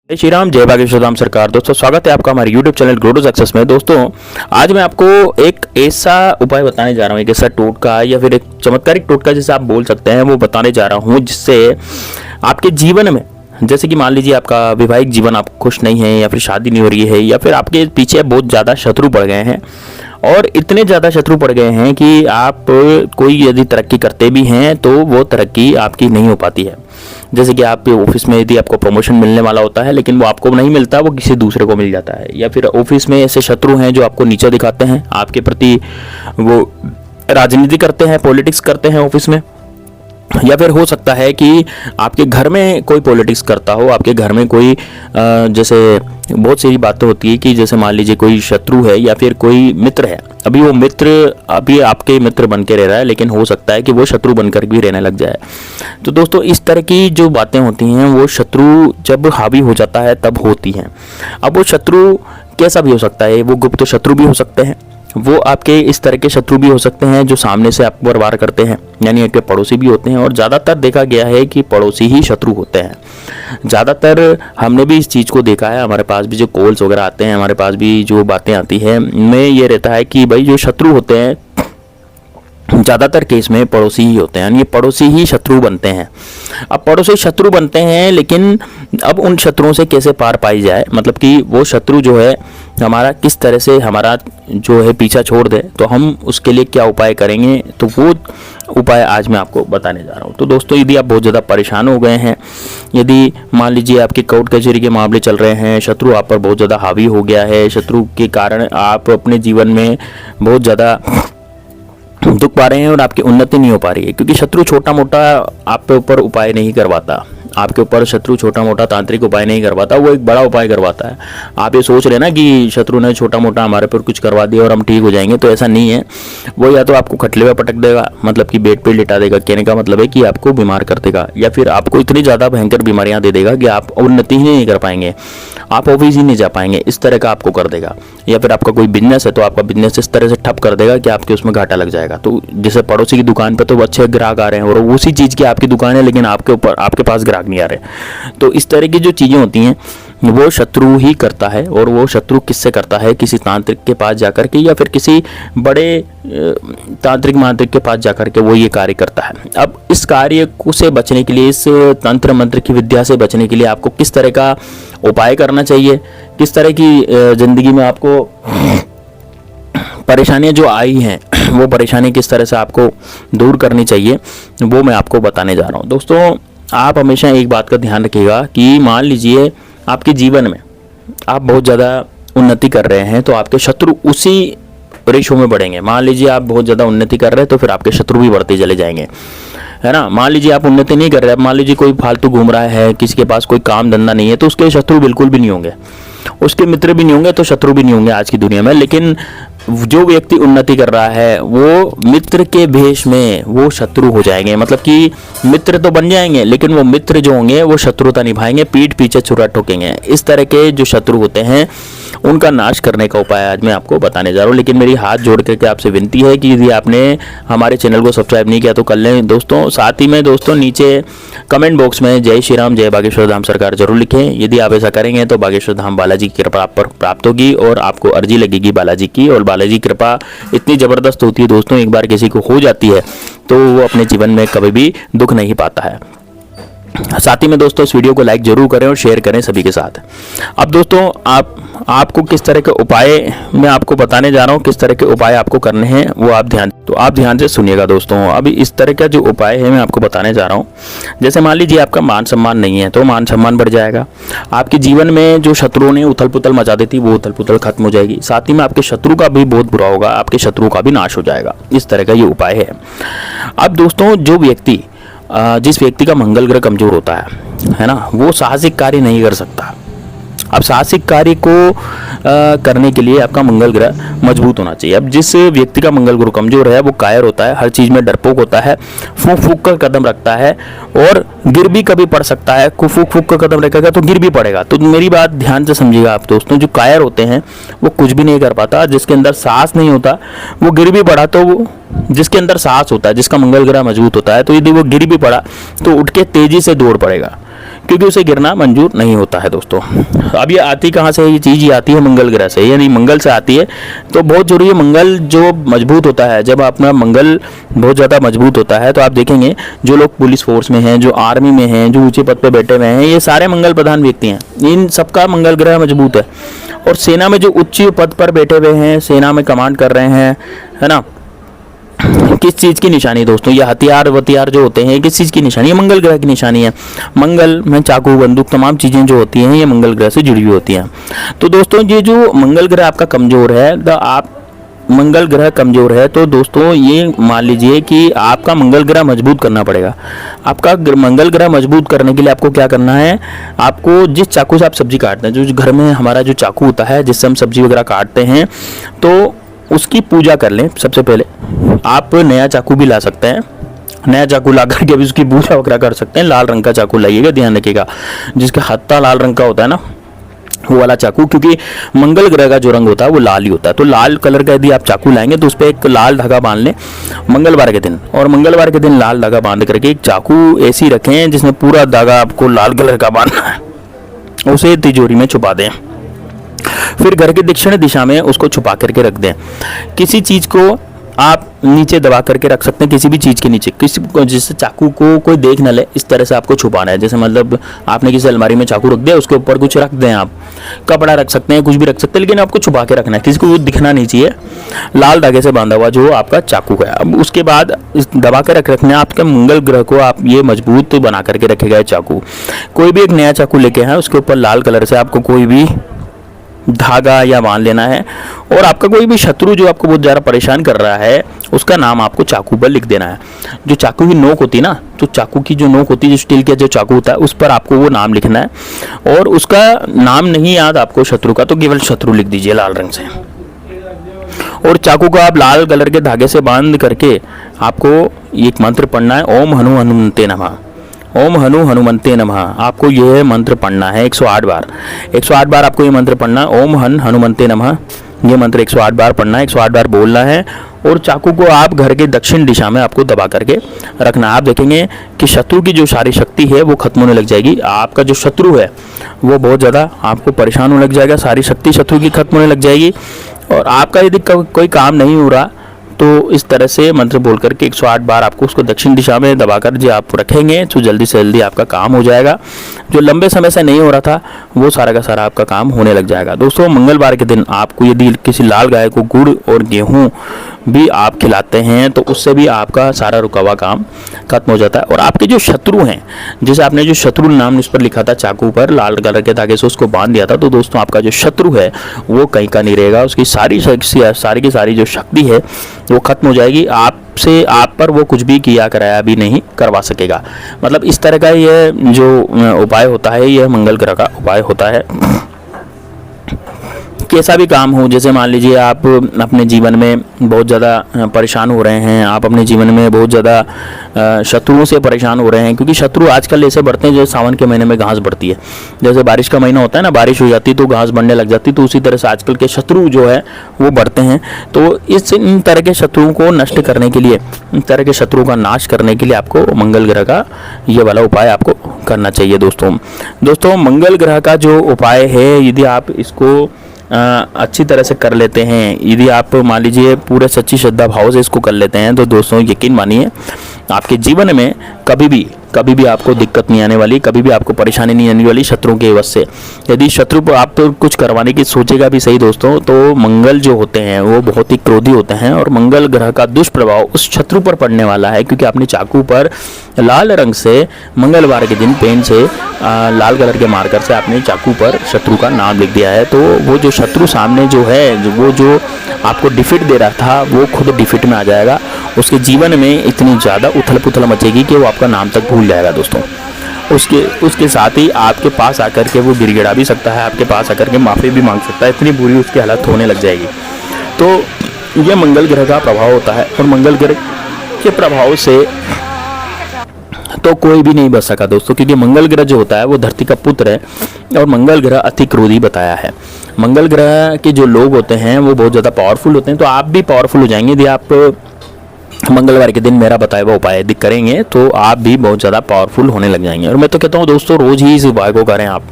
जय श्री राम, जय बागेश्वर धाम सरकार। दोस्तों स्वागत है आपका हमारे YouTube channel grow to success में। दोस्तों आज मैं आपको एक ऐसा उपाय बताने जा रहा हूँ, एक ऐसा टोटका या फिर एक चमत्कारिक टोटका जिसे आप बोल सकते हैं, वो बताने जा रहा हूँ जिससे आपके जीवन में, जैसे कि मान लीजिए आपका वैवाहिक जीवन, आप खुश नहीं है या फिर शादी नहीं हो रही है या फिर आपके पीछे बहुत ज़्यादा शत्रु पड़ गए हैं और इतने ज़्यादा शत्रु पड़ गए हैं कि आप कोई यदि तरक्की करते भी हैं तो वो तरक्की आपकी नहीं हो पाती है। जैसे कि आप ऑफिस में यदि आपको प्रमोशन मिलने वाला होता है लेकिन वो आपको नहीं मिलता, वो किसी दूसरे को मिल जाता है, या फिर ऑफिस में ऐसे शत्रु हैं जो आपको नीचा दिखाते हैं, आपके प्रति वो राजनीति करते हैं, पॉलिटिक्स करते हैं ऑफिस में, या फिर हो सकता है कि आपके घर में कोई पॉलिटिक्स करता हो, आपके घर में कोई जैसे बहुत सारी बातें होती है कि जैसे मान लीजिए कोई शत्रु है या फिर कोई मित्र है, अभी वो मित्र अभी आपके मित्र बन के रह रहा है लेकिन हो सकता है कि वो शत्रु बनकर भी रहने लग जाए। तो दोस्तों इस तरह की जो बातें होती हैं वो शत्रु जब हावी हो जाता है तब होती हैं। अब वो शत्रु कैसा भी हो सकता है, वो गुप्त शत्रु भी हो सकते हैं, वो आपके इस तरह के शत्रु भी हो सकते हैं जो सामने से आपको वार करते हैं, यानी आपके पड़ोसी भी होते हैं, और ज़्यादातर देखा गया है कि पड़ोसी ही शत्रु होते हैं। ज़्यादातर हमने भी इस चीज़ को देखा है, हमारे पास भी जो कॉल्स वगैरह आते हैं, हमारे पास भी जो बातें आती हैं, में ये रहता है कि भाई जो शत्रु होते हैं ज़्यादातर केस में पड़ोसी ही होते हैं, यानी पड़ोसी ही शत्रु बनते हैं। अब पड़ोसी शत्रु बनते हैं, लेकिन अब उन शत्रुओं से कैसे पार पाई जाए, मतलब कि वो शत्रु जो है हमारा किस तरह से हमारा जो है पीछा छोड़ दे, तो हम उसके लिए क्या उपाय करेंगे, तो वो उपाय आज मैं आपको बताने जा रहा हूँ। तो दोस्तों यदि आप बहुत ज़्यादा परेशान हो गए हैं, यदि मान लीजिए आपके कोर्ट कचहरी के मामले चल रहे हैं, शत्रु आप पर बहुत ज़्यादा हावी हो गया है, शत्रु के कारण आप अपने जीवन में बहुत ज़्यादा दुख पा रहे हैं और आपकी उन्नति नहीं हो पा रही है, क्योंकि शत्रु छोटा मोटा आपके ऊपर उपाय नहीं करवाता, आपके ऊपर शत्रु छोटा मोटा तांत्रिक उपाय नहीं करवाता, वो एक बड़ा उपाय करवाता है। आप ये सोच रहे हैं ना कि शत्रु ने छोटा मोटा हमारे पर कुछ करवा दिया और हम ठीक हो जाएंगे, तो ऐसा नहीं है। वो या तो आपको खटले में पटक देगा, मतलब कि बेड पे लिटा देगा, कहने का मतलब है कि आपको बीमार कर देगा, या फिर आपको इतनी ज़्यादा भयंकर बीमारियां दे देगा कि आप उन्नति ही नहीं कर पाएंगे, आप ऑफिस ही नहीं जा पाएंगे, इस तरह का आपको कर देगा। या फिर आपका कोई बिजनेस है तो आपका बिजनेस इस तरह से ठप कर देगा कि आपके उसमें घाटा लग जाएगा। तो जैसे पड़ोसी की दुकान पे तो अच्छे ग्राहक आ रहे हैं और उसी चीज़ की आपकी दुकान है लेकिन आपके पास ग्राहक नहीं आ रहे। तो इस तरह की जो चीज़ें होती हैं वो शत्रु ही करता है, और वो शत्रु किससे करता है, किसी तांत्रिक के पास जाकर के या फिर किसी बड़े तांत्रिक मांत्रिक के पास जाकर के वो ये कार्य करता है। अब इस कार्य को से बचने के लिए, इस तंत्र मंत्र की विद्या से बचने के लिए आपको किस तरह का उपाय करना चाहिए, किस तरह की जिंदगी में आपको परेशानियां जो आई हैं वो परेशानी किस तरह से आपको दूर करनी चाहिए, वो मैं आपको बताने जा रहा हूँ। दोस्तों आप हमेशा एक बात का ध्यान रखिएगा कि मान लीजिए आपके जीवन में आप बहुत ज़्यादा उन्नति कर रहे हैं तो आपके शत्रु उसी रेशो में बढ़ेंगे। मान लीजिए आप बहुत ज़्यादा उन्नति कर रहे हैं तो फिर आपके शत्रु भी बढ़ते चले जाएंगे, है ना। मान लीजिए आप उन्नति नहीं कर रहे हैं, मान लीजिए कोई फालतू घूम रहा है, किसी के पास कोई काम धंधा नहीं है, तो उसके शत्रु बिल्कुल भी नहीं होंगे, उसके मित्र भी नहीं होंगे, तो शत्रु भी नहीं होंगे आज की दुनिया में। लेकिन जो व्यक्ति उन्नति कर रहा है वो मित्र के भेष में वो शत्रु हो जाएंगे, मतलब कि मित्र तो बन जाएंगे लेकिन वो मित्र जो होंगे वो शत्रुता निभाएंगे, पीठ पीछे छुरा ठोकेंगे। इस तरह के जो शत्रु होते हैं उनका नाश करने का उपाय आज मैं आपको बताने जा रहा हूँ। लेकिन मेरी हाथ जोड़ करके आपसे विनती है कि यदि आपने हमारे चैनल को सब्सक्राइब नहीं किया तो कर लें दोस्तों। साथ ही में दोस्तों नीचे कमेंट बॉक्स में जय श्री राम, जय बागेश्वर धाम सरकार जरूर लिखें। यदि आप ऐसा करेंगे तो बागेश्वर धाम बालाजी की कृपा आप पर प्राप्त होगी और आपको अर्जी लगेगी बालाजी की, और बालाजी की कृपा इतनी ज़बरदस्त होती है दोस्तों, एक बार किसी को हो जाती है तो वो अपने जीवन में कभी भी दुख नहीं पाता है। साथ ही में दोस्तों इस वीडियो को लाइक जरूर करें और शेयर करें सभी के साथ। अब दोस्तों आपको किस तरह के उपाय मैं आपको बताने जा रहा हूँ, किस तरह के उपाय आपको करने हैं वो आप ध्यान से सुनिएगा दोस्तों। अभी इस तरह का जो उपाय है मैं आपको बताने जा रहा हूँ। जैसे मान लीजिए आपका मान सम्मान नहीं है तो मान सम्मान बढ़ जाएगा, आपके जीवन में जो शत्रुओं ने उथल पुथल मचा दी थी वो उथल पुथल खत्म हो जाएगी, साथ ही में आपके शत्रु का भी बहुत बुरा होगा, आपके शत्रु का भी नाश हो जाएगा। इस तरह का ये उपाय है। अब दोस्तों जिस व्यक्ति का मंगल ग्रह कमजोर होता है ना, वो साहसिक कार्य नहीं कर सकता। अब साहसिक कार्य को करने के लिए आपका मंगल ग्रह मजबूत होना चाहिए। अब जिस व्यक्ति का मंगल ग्रह कमजोर है वो कायर होता है, हर चीज में डरपोक होता है, फूक फूक कर कदम रखता है और गिर भी कभी पड़ सकता है। फूक फूक कर कदम रखेगा तो गिर भी पड़ेगा। तो मेरी बात ध्यान से समझिएगा आप दोस्तों, जो कायर होते हैं वो कुछ भी नहीं कर पाता, जिसके अंदर साहस नहीं होता वो गिर भी पड़ा तो वो, जिसके अंदर साहस होता है, जिसका मंगल ग्रह मजबूत होता है, तो यदि वो गिर भी पड़ा तो उठ के तेजी से दौड़ पड़ेगा, क्योंकि उसे गिरना मंजूर नहीं होता है दोस्तों। अब ये आती कहाँ से है? ये चीज़ ये आती है मंगल ग्रह से, यानी मंगल से आती है। तो बहुत जरूरी है, मंगल जो मजबूत होता है, जब अपना मंगल बहुत ज़्यादा मजबूत होता है तो आप देखेंगे जो लोग पुलिस फोर्स में हैं, जो आर्मी में हैं, जो ऊंचे पद पर बैठे हुए हैं, ये सारे मंगल प्रधान व्यक्ति हैं, इन सबका मंगल ग्रह मजबूत है। और सेना में जो उच्च पद पर बैठे हुए हैं, सेना में कमांड कर रहे हैं, है ना, किस चीज़ की निशानी दोस्तों? ये हथियार वथियार जो होते हैं किस चीज़ की निशानी है? मंगल ग्रह की निशानी है। मंगल में चाकू बंदूक तमाम चीज़ें जो होती हैं ये मंगल ग्रह से जुड़ी हुई होती हैं। तो दोस्तों ये जो मंगल ग्रह आपका कमज़ोर है, तो आप मंगल ग्रह कमज़ोर है तो दोस्तों ये मान लीजिए कि आपका मंगल ग्रह मजबूत करना पड़ेगा। आपका मंगल ग्रह मजबूत करने के लिए आपको क्या करना है? आपको जिस चाकू से आप सब्जी काटते हैं, जो घर में हमारा जो चाकू होता है जिससे हम सब्जी वगैरह काटते हैं, तो उसकी पूजा कर लें। सबसे पहले आप नया चाकू भी ला सकते हैं, नया चाकू ला करके भी उसकी पूजा वगैरह कर सकते हैं। लाल रंग का चाकू लाइएगा, ध्यान रखिएगा, जिसका हत्था लाल रंग का होता है ना, वो वाला चाकू, क्योंकि मंगल ग्रह का जो रंग होता है वो लाल ही होता है। तो लाल कलर का यदि आप चाकू लाएंगे तो उस पर एक लाल धागा बांध लें मंगलवार के दिन, और मंगलवार के दिन लाल धागा बांध करके एक चाकू ऐसी रखें जिसमें पूरा धागा आपको लाल कलर का बांधना है, उसे तिजोरी में छुपा दें। फिर घर के दक्षिण दिशा में उसको छुपा करके रख दें। किसी चीज़ को आप नीचे दबा करके रख सकते हैं, किसी भी चीज़ के नीचे, किसी को जिससे चाकू को कोई देख न ले, इस तरह से आपको छुपाना है। जैसे मतलब आपने किसी अलमारी में चाकू रख दिया, उसके ऊपर कुछ रख दें, आप कपड़ा रख सकते हैं, कुछ भी रख सकते हैं, लेकिन आपको छुपा के रखना है, किसी को वो दिखना नहीं चाहिए। लाल धागे से बांधा हुआ जो आपका चाकू है। अब उसके बाद इस दबा के रखना है आपके मंगल ग्रह को, आप ये मजबूत बना करके रखेगा चाकू। कोई भी एक नया चाकू लेके आए, उसके ऊपर लाल कलर से आपको कोई भी धागा या बांध लेना है, और आपका कोई भी शत्रु जो आपको बहुत ज़्यादा परेशान कर रहा है उसका नाम आपको चाकू पर लिख देना है। जो चाकू की नोक होती है ना, तो चाकू की जो नोक होती है, जो स्टील का जो चाकू होता है, उस पर आपको वो नाम लिखना है। और उसका नाम नहीं याद आपको शत्रु का, तो केवल शत्रु लिख दीजिए लाल रंग से। और चाकू को आप लाल कलर के धागे से बांध करके आपको एक मंत्र पढ़ना है, ओम हनु हनुमते नमः, ओम हनु हनुमते नमः। आपको यह मंत्र पढ़ना है 108 बार। 108 बार आपको ये मंत्र पढ़ना है, ओम हन हनुमते नमः। ये मंत्र 108 बार पढ़ना है, 108 बार बोलना है। और चाकू को आप घर के दक्षिण दिशा में आपको दबा करके रखना है। आप देखेंगे कि शत्रु की जो सारी शक्ति है वो खत्म होने लग जाएगी। आपका जो शत्रु है वो बहुत ज़्यादा आपको परेशान होने लग जाएगा, सारी शक्ति शत्रु की खत्म होने लग जाएगी। और आपका यदि कोई काम नहीं हो रहा तो इस तरह से मंत्र बोल करके 108 बार आपको उसको दक्षिण दिशा में दबाकर जो आप रखेंगे तो जल्दी से जल्दी आपका काम हो जाएगा। जो लंबे समय से नहीं हो रहा था वो सारा का सारा आपका काम होने लग जाएगा। दोस्तों मंगलवार के दिन आपको यदि किसी लाल गाय को गुड़ और गेहूं भी आप खिलाते हैं तो उससे भी आपका सारा रुका हुआ काम खत्म हो जाता है। और आपके जो शत्रु हैं, जैसे आपने जो शत्रु नाम इस पर लिखा था चाकू पर लाल कलर के धागे से उसको बांध दिया था, तो दोस्तों आपका जो शत्रु है वो कहीं का नहीं रहेगा। उसकी सारी की सारी जो शक्ति है वो खत्म हो जाएगी। आपसे आप पर वो कुछ भी किया कराया भी नहीं करवा सकेगा। मतलब इस तरह का ये जो उपाय होता है यह मंगल ग्रह का उपाय होता है। कैसा भी काम हो, जैसे मान लीजिए आप अपने जीवन में बहुत ज़्यादा परेशान हो रहे हैं, आप अपने जीवन में बहुत ज़्यादा शत्रुओं से परेशान हो रहे हैं, क्योंकि शत्रु आजकल ऐसे बढ़ते हैं जैसे सावन के महीने में घास बढ़ती है। जैसे बारिश का महीना होता है ना, बारिश हो जाती तो घास बढ़ने लग जाती, तो उसी तरह से आजकल के शत्रु जो है वो बढ़ते हैं। तो इन तरह के शत्रुओं को नष्ट करने के लिए, इन तरह के शत्रुओं का नाश करने के लिए आपको मंगल ग्रह का ये वाला उपाय आपको करना चाहिए। दोस्तों मंगल ग्रह का जो उपाय है, यदि आप इसको अच्छी तरह से कर लेते हैं, यदि आप मान लीजिए पूरे सच्ची श्रद्धा भाव से इसको कर लेते हैं, तो दोस्तों यकीन मानिए आपके जीवन में कभी भी आपको दिक्कत नहीं आने वाली, कभी भी आपको परेशानी नहीं आने वाली शत्रुओं के वजह से। यदि शत्रु पर आप तो कुछ करवाने की सोचेगा भी सही दोस्तों, तो मंगल जो होते हैं वो बहुत ही क्रोधी होते हैं, और मंगल ग्रह का दुष्प्रभाव उस शत्रु पर पड़ने वाला है, क्योंकि आपने चाकू पर लाल रंग से मंगलवार के दिन पेन से लाल कलर के मार्कर से आपने चाकू पर शत्रु का नाम लिख दिया है। तो वो जो शत्रु सामने जो है, वो जो आपको डिफीट दे रहा था वो खुद डिफीट में आ जाएगा। उसके जीवन में इतनी ज़्यादा उथल पुथल मचेगी कि वो आपका नाम तक भूल जाएगा दोस्तों। उसके साथ ही आपके पास आकर के वो गिड़गिड़ा भी सकता है, आपके पास आकर के माफ़ी भी मांग सकता है, इतनी बुरी उसकी हालत होने लग जाएगी। तो ये मंगल ग्रह का प्रभाव होता है, और मंगल ग्रह के प्रभाव से तो कोई भी नहीं बच सका दोस्तों, क्योंकि मंगल ग्रह जो होता है वो धरती का पुत्र है, और मंगल ग्रह अति क्रोधी बताया है। मंगल ग्रह के जो लोग होते हैं वो बहुत ज़्यादा पावरफुल होते हैं, तो आप भी पावरफुल हो जाएंगे यदि आप मंगलवार के दिन मेरा बताया हुआ उपाय यदि करेंगे तो आप भी बहुत ज़्यादा पावरफुल होने लग जाएंगे। और मैं तो कहता हूँ दोस्तों, रोज़ ही इस उपाय को करें, आप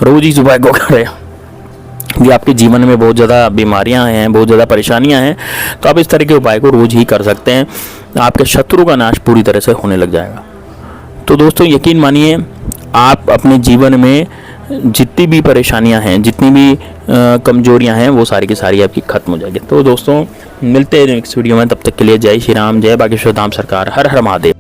रोज़ ही इस उपाय को करें। यदि आपके जीवन में बहुत ज़्यादा बीमारियां हैं, बहुत ज़्यादा परेशानियां हैं, तो आप इस तरह के उपाय को रोज़ ही कर सकते हैं। आपके शत्रु का नाश पूरी तरह से होने लग जाएगा। तो दोस्तों यकीन मानिए, आप अपने जीवन में जितनी भी परेशानियां हैं, जितनी भी कमजोरियां हैं, वो सारी की सारी आपकी खत्म हो जाएगी। तो दोस्तों मिलते हैं नेक्स्ट वीडियो में, तब तक के लिए जय श्री राम, जय बागेश्वर धाम सरकार, हर हर महादेव।